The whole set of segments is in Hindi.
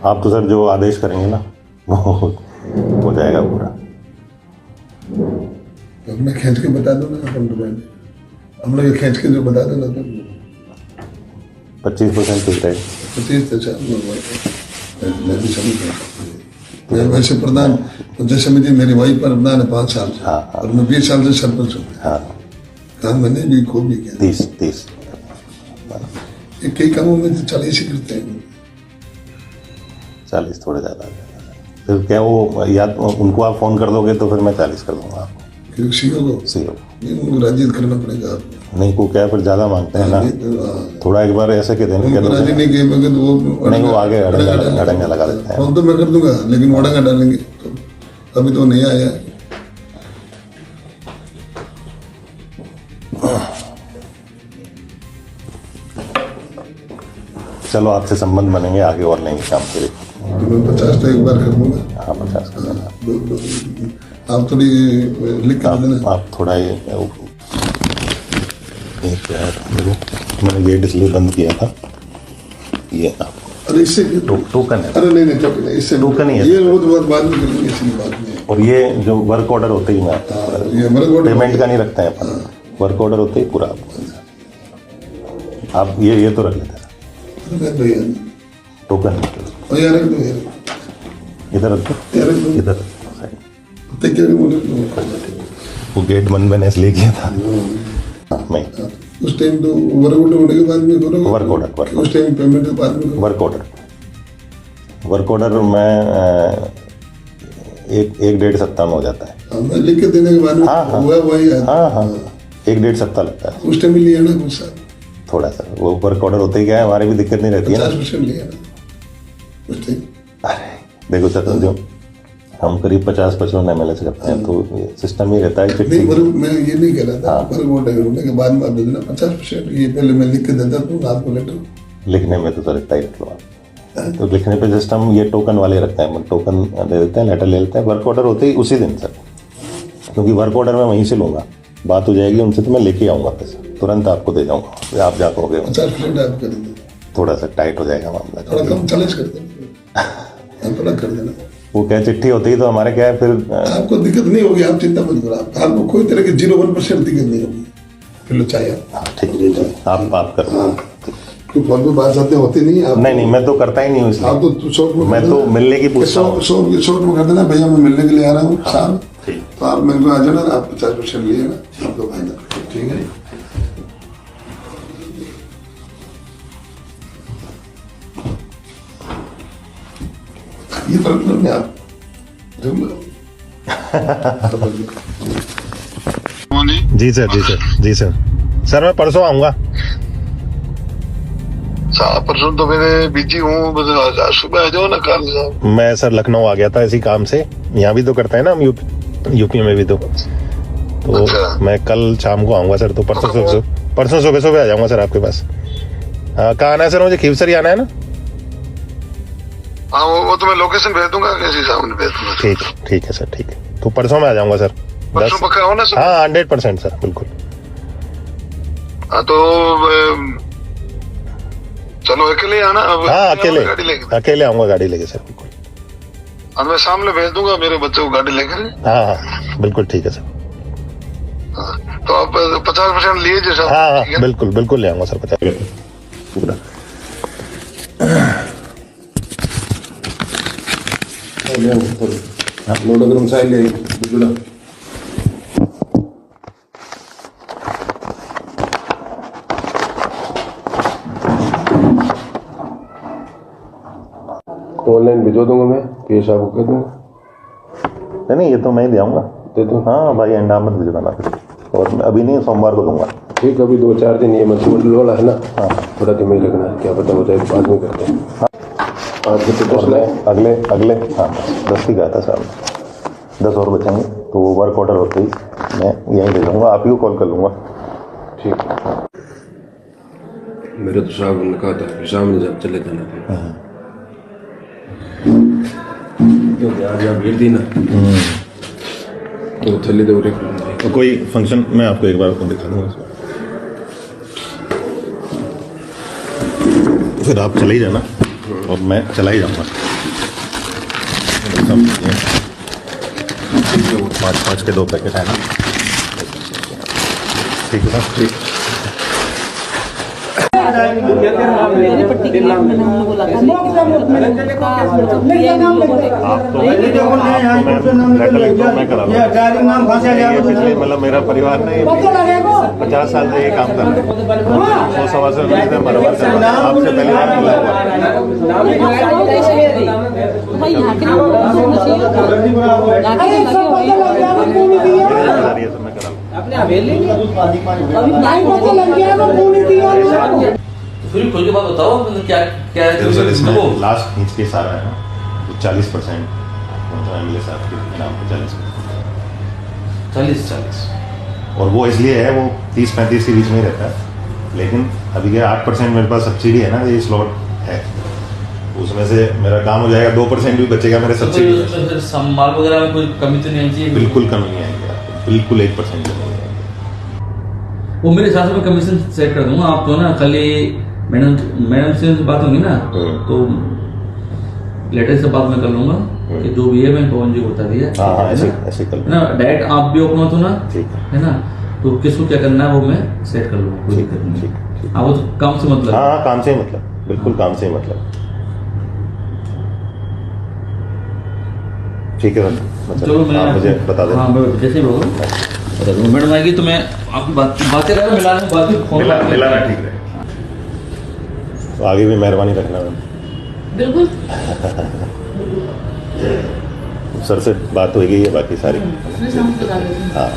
आप तो सर जो आदेश करेंगे ना वो हो जाएगा पूरा। तो मैं खींच के बता दूँ ना हम लोग ये खींच के जो बता देना तो 25% ठीक रहेगा। 25 तो मैं भी समझ मैं वैसे प्रधान पंचायत समिति मेरी वही प्रधान है 5 साल से। हाँ। और मैं 20 साल से सरपंच हूँ। हाँ काम मैंने भी खूब भी किया। 30 कई कामों में 40 ही करते हैं। 40 थोड़े ज़्यादा फिर क्या वो या तो उनको आप फ़ोन कर दोगे तो फिर मैं 40 कर दूंगा आपको। क्योंकि सीओ को नहीं उनको राजी करना पड़ेगा आपको। नहीं को क्या फिर ज़्यादा मांगते हैं ना थोड़ा एक बार ऐसे के देने राजी नहीं किए मगर वो नहीं वो आगे अड़ंगा लगा देते हैं। फोन तो मैं कर दूंगा लेकिन वो अड़ंगा डालेंगे तो अभी तो नहीं आया। चलो आपसे संबंध बनेंगे आगे और नहीं काम के लिए। मैं 50 तो एक बार कर दूंगा। हाँ 50 कर देना। आप थोड़ी लिख कर देना। आप थोड़ा ये मैंने गेट इसलिए बंद किया था ये आपको। अरे इससे टोकन है। अरे नहीं टोकन है इससे टोकन ही है ये बहुत बाद में करेंगे इसलिए बात नहीं। और ये जो वर्क ऑर्डर होते ही मैं आपको ये वर्क ऑर्डर पेमेंट का नहीं रखते हैं अपन वर्क ऑर्डर होते ही पूरा आपको आप ये तो रख लेते हैं टोकन इधर रख दो इधर वो गेट बंद मैंने इसलिए किया था। मैं उस टाइम तो वर्क ऑर्डर होने के बाद में करो वर्क ऑर्डर उस टाइम पेमेंट के बाद में वर्क ऑर्डर मैं 1.5 सप्ताह में हो जाता है। मैं लिख के देने के बाद में हुआ वही है। हाँ 1.5 सप्ताह लगता है। उस टाइम भी लिया ना कुछ साल थोड़ा सा वो वर्क ऑर्डर होते ही क्या है हमारे भी दिक्कत नहीं रहती है ना। 50% लिया ना उस टाइम। अरे देखो सर जो हम करीब 50-55 MLA से करते हैं तो सिस्टम ही रहता है। नहीं मैं ये नहीं कह रहा था वर्क ऑर्डर होने के बाद में आप देना 50%। ये पहले मैं लिख के देता हूँ आपको लेटर लिखने में तो सर इतना ही रख लो आप। तो लिखने पे सिस्टम ये टोकन वाले रखते हैं टोकन दे देते हैं लेटर ले लेते हैं। वर्क ऑर्डर होते ही उसी दिन सर क्योंकि वर्क ऑर्डर मैं वहीं से लूँगा बात हो जाएगी उनसे तो मैं लेके आऊँगा पैसा तुरंत आपको दे जाऊँगा आप जा पाओगे। 50% आप कर देना थोड़ा सा टाइट हो जाएगा मामला थोड़ा कम 40 कर देना थोड़ा कर देना। वो क्या चिट्ठी होती है तो हमारे क्या है फिर आपको दिक्कत नहीं होगी आप चिंता मत करो आपको कोई तरह की 0.1% दिक्कत नहीं होगी फिर लो चाहिए ठीक है आप बात कर क्यों फोन पे बात आते होती नहीं आप नहीं मैं तो करता ही नहीं हूँ इसलिए आप तो शॉर्ट में मैं तो मिलने की पूछता हूँ शॉर्ट में कर देना भैया मैं मिलने के लिए आ रहा हूँ शाम तो आप मेरे को आ जाना आप 50% लिए ना आप लोग फायदा ठीक है। ये फर्क नहीं आप जी सर सर मैं परसों आऊँगा। परसों तो मेरे बिजी हूँ सुबह आ जाओ ना कल। मैं सर लखनऊ आ गया था इसी काम से यहाँ भी तो करते हैं ना हम यूपी में भी तो अच्छा। मैं कल शाम को आऊँगा सर तो परसों सुबह आ जाऊँगा सर आपके पास। कहाँ आना है सर मुझे खीवसर ही आना है ना। हाँ वो तो मैं लोकेशन भेज दूंगा किसी सामने भेज दूंगा। ठीक है सर ठीक है तो परसों मैं आ जाऊँगा सर। परसों पक्का हो ना सर। हाँ 100% सर बिल्कुल। हाँ तो चलो अकेले आना। हाँ अकेले आऊँगा गाड़ी लेके सर बिल्कुल। हाँ मैं सामने भेज दूंगा मेरे बच्चे को गाड़ी लेकर। हाँ बिल्कुल ठीक है सर। तो आप 50% लिए जैसा। हाँ बिल्कुल ले आऊँगा सर 50% पूरा। लोडोग्राम साइड ले जुड़ा ऑनलाइन भिजवा दूंगा मैं पेश आपको कह दूंगा। नहीं ये तो मैं ही दे आऊँगा दे दूँ। हाँ भाई अंडा मत भिजवाना फिर और अभी नहीं सोमवार को दूंगा। ठीक अभी 2-4 दिन ये मंत्रिमंडल वाला है ना। हाँ थोड़ा धीमे लगना है क्या पता हो जाए बाद में करते हैं। अगले हाँ 10 ही गया था साहब 10 और बचेंगे तो वो वर्क ऑर्डर होते ही मैं यहीं दे दूँगा आप ही को कॉल कर लूँगा। ठीक मेरे तो साहब ने कहा था कि सामने जब चले जाना क्योंकि आज आप भीड़ दी ना तो थैली तो कोई फंक्शन मैं आपको एक बार दिखा दूँगा फिर आप चले ही जाना और मैं चला ही जाऊँगा। 5 के 2 पैकेट है ना, ठीक है ना, ठीक। मेरी पट्टी के लिए मैंने उन लोगों को लगा लेकिन मतलब मेरा परिवार ने 50 साल से ये काम कर रहा है, 100-125 साल से बराबर कर रहा है, आपसे पहले बार मिला हुआ भाई यहाँ के लोग होना चाहिए फिर खुल के बात बताओ, मतलब क्या क्या है सर। इसमें वो लास्ट खींच के सारा है ना, तो 40% एमएलए साहब के नाम पे 40 और वो इसलिए है, वो 30-35 के बीच में ही रहता है, लेकिन अभी क्या 8% मेरे पास सब्सिडी है ना, ये स्लॉट है, उसमें से मेरा काम हो जाएगा, 2% भी बचेगा मेरे सब्सिडी में। माल वगैरह में कोई कमी तो नहीं आनी चाहिए? बिल्कुल कमी नहीं आएगी आपको, बिल्कुल 1% भी नहीं आएगी। वो मेरे हिसाब से मैं कमीशन सेट कर दूंगा। आप तो ना खाली मैडम से बात होगी ना, तो लेटर से बात मैं कर लूंगा कि जो भी है मैं पवन जी को बता दिया, हाँ ऐसे कर ना डायरेक्ट आप भी ओपन हो तो ना, ठीक है ना, तो किसको क्या करना है वो मैं सेट कर लूंगा, कोई दिक्कत नहीं। ठीक। हाँ वो तो काम से मतलब। हाँ काम से ही मतलब, बिल्कुल काम से ही मतलब। ठीक है सर, चलो मैं आप मुझे बता दें। हाँ मैं जैसे भी होगा बता दूंगा। मैडम आएगी तो मैं आपकी बातें रहे मिलाने बात मिलाना ठीक है, तो आगे भी मेहरबानी रखना मैम। बिल्कुल। सर से बात हो गई है बाकी सारी। हाँ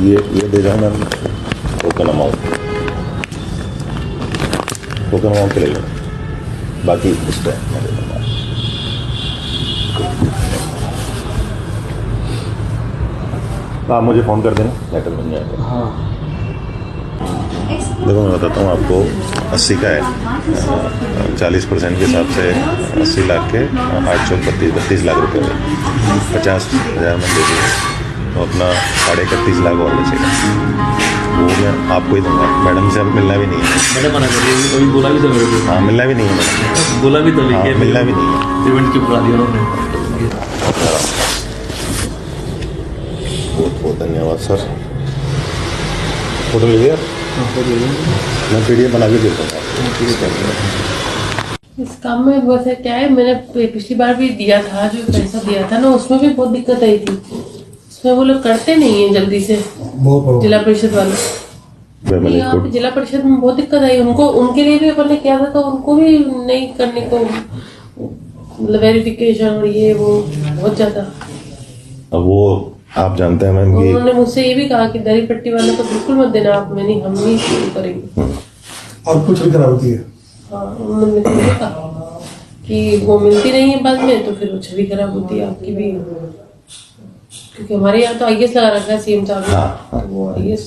ये दे जाओ मैम, टोकन अमाउंट पे ले लो, बाकी उस पर मैं दे दूँगा। तो आप मुझे फ़ोन कर देना, लेटर बन जाएगा। हाँ देखो मैं बताता हूँ आपको, 80 का है, 40% के हिसाब से 80 लाख के 832 लाख रुपए में 50,000 में दे दूँगा, तो अपना 31.5 लाख और बचेगा, वो मैं आपको ही दूंगा। मैडम से अब मिलना भी नहीं है। मैडम मना कर रही है, कभी बोला भी था मेरे को। हाँ मिलना भी नहीं है मैडम, बोला भी था लेकिन मिलना भी नहीं है। पेमेंट की बुला दिया उन्होंने। बहुत बहुत धन्यवाद सर। फोटो ले लिया? मैं PDF बना के देता हूँ। इस काम में वैसे क्या है, मैंने पिछली बार भी दिया था, जो पैसा दिया था ना, उसमें भी बहुत दिक्कत आई थी। इसमें वो लोग करते नहीं है जल्दी से, जिला परिषद वाले। यहाँ पे जिला परिषद में बहुत दिक्कत आई उनको, उनके लिए भी अपन ने किया था, तो उनको भी नहीं करने को, मतलब वेरिफिकेशन और ये वो बहुत ज्यादा। अब वो आप जानते हैं मैम कि उन्होंने मुझसे ये भी कहा कि दरी पट्टी वाले को बिल्कुल मत देना आप, मैंने हम ही शुरू करेंगे। और कुछ भी खराब होती है। हाँ उन्होंने मुझे कहा कि वो मिलती नहीं है बाद में, तो फिर वो छवि खराब होती है आपकी भी, क्योंकि हमारे यहाँ तो IAS लगा रखा है CM साहब ने, तो वो IAS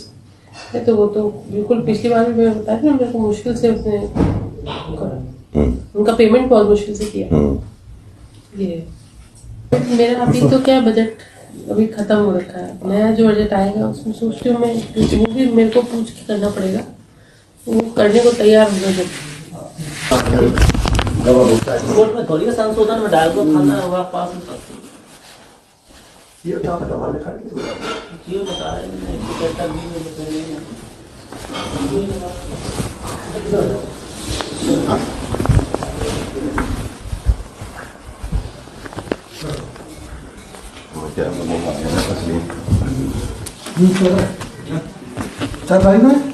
है, तो वो तो बिल्कुल पिछली बार भी मैं बताया ना, मेरे को मुश्किल से उसने करा, उनका पेमेंट बहुत मुश्किल से किया। ये मेरा अभी तो क्या बजट अभी खत्म हो रखा है, नया जो बजट आएगा उसमें सोचती हूँ मैं, वो भी मेरे को पूछ के करना पड़ेगा, वो करने को तैयार होगा जब कोर्ट में थोड़ी संशोधन में डाल दो, खाना होगा पास में। ये बता रहे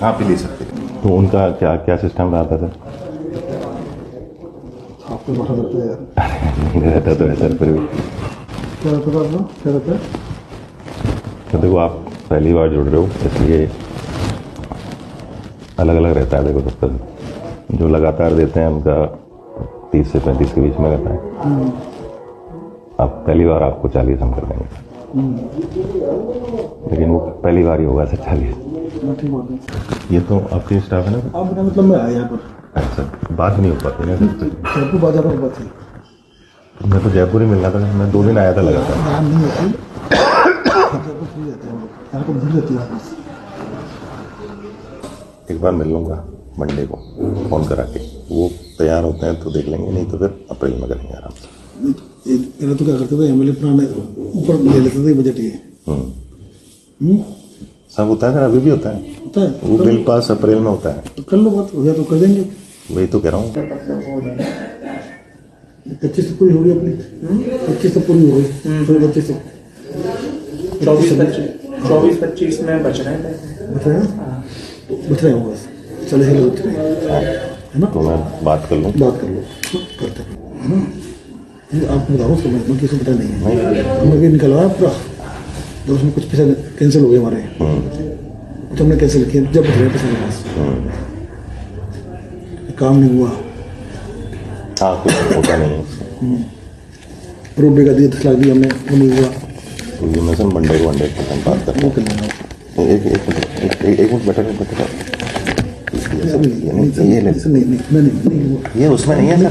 आप ही ले सकते। तो उनका क्या क्या सिस्टम रहता था? आपको बता देते हैं यार। नहीं रहता तो है सर, फिर भी क्या रहता था आपको? क्या रहता है? तो देखो आप पहली बार जुड़ रहे हो, इसलिए अलग अलग रहता है। देखो सबका जो लगातार देते हैं उनका 30 से 35 के बीच में रहता है। अब पहली बार आपको 40 हम कर देंगे, लेकिन वो पहली बार ही होगा सर 40। ठीक बात है। ये तो आपके स्टाफ है ना? अब मतलब मैं आया पर अच्छा, बात नहीं हो पाती ना सर। जयपुर बाजार में बात थी, मैं तो जयपुर ही मिलना था, मैं 2 दिन आया था लगातार। नाम नहीं होती यहाँ को भीड़ रहती है। एक बार मिल लूँगा मंडे को फ़ोन करा के, वो तैयार होते हैं तो देख लेंगे, नहीं तो फिर अप्रैल में करेंगे आराम से। पहले तो क्या करते थे एमएलए पुराने ऊपर ले लेते थे बजट ये सब होता है सर, अभी भी होता है होता है। वो बिल पास अप्रैल में होता है। तो कर लो बात, हो गया तो कर देंगे। वही तो कह रहा हूँ। 25 तो पूरी हो गई अपनी, 25 तो पूरी हो गई, फिर 25 तो 24-25 में बच रहे हैं पैसे। बच रहे हैं, तो बच रहे होंगे, चले चले बच रहे हैं, है ना। तो मैं बात कर लूँ। बात कर लो, करते हैं, है ना। ये आपको बताओ उसको, मैं किसी को पता नहीं है, नहीं हमने निकलवाया पूरा, तो उसमें कुछ पैसे कैंसिल हो गए हमारे, कुछ हमने कैंसिल किए, जब बच रहे पैसे हमारे पास, काम नहीं हुआ। हाँ कुछ होता नहीं है। रोड का दिया 10 लाख दिया हमने, वो नहीं हुआ, तो ये मैं सर मंडे को 100% बात करता वो हूँ। कर लेना। एक मिनट बैठा नहीं, ये उसमें नहीं है सर,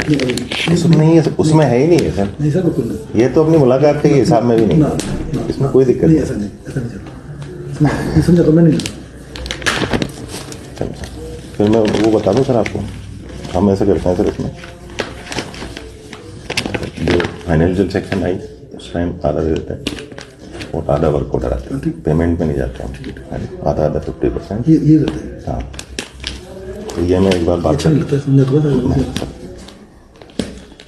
उसमें नहीं है, उसमें है ही नहीं है सर। नहीं सर, बिल्कुल नहीं। ये तो अपनी मुलाकात के हिसाब में भी नहीं ना, है, ना, इसमें कोई दिक्कत नहीं, नहीं। ऐसा नहीं, ऐसा नहीं चलता। नहीं समझा तो मैं नहीं चलो सर, फिर मैं वो बता दूँ सर आपको, हम ऐसे करते हैं सर, इसमें जो फाइनेंशियल सेक्शन आई उस टाइम आधा दे देते हैं और आधा वर्क ऑर्डर आते हैं, पेमेंट में नहीं जाते हम, आधा 50%। ये रहता है, हाँ तो ये मैं एक बार बात अच्छा कर, नहीं लगता है, समझा तो है।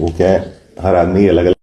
वो क्या है, हर आदमी अलग अलग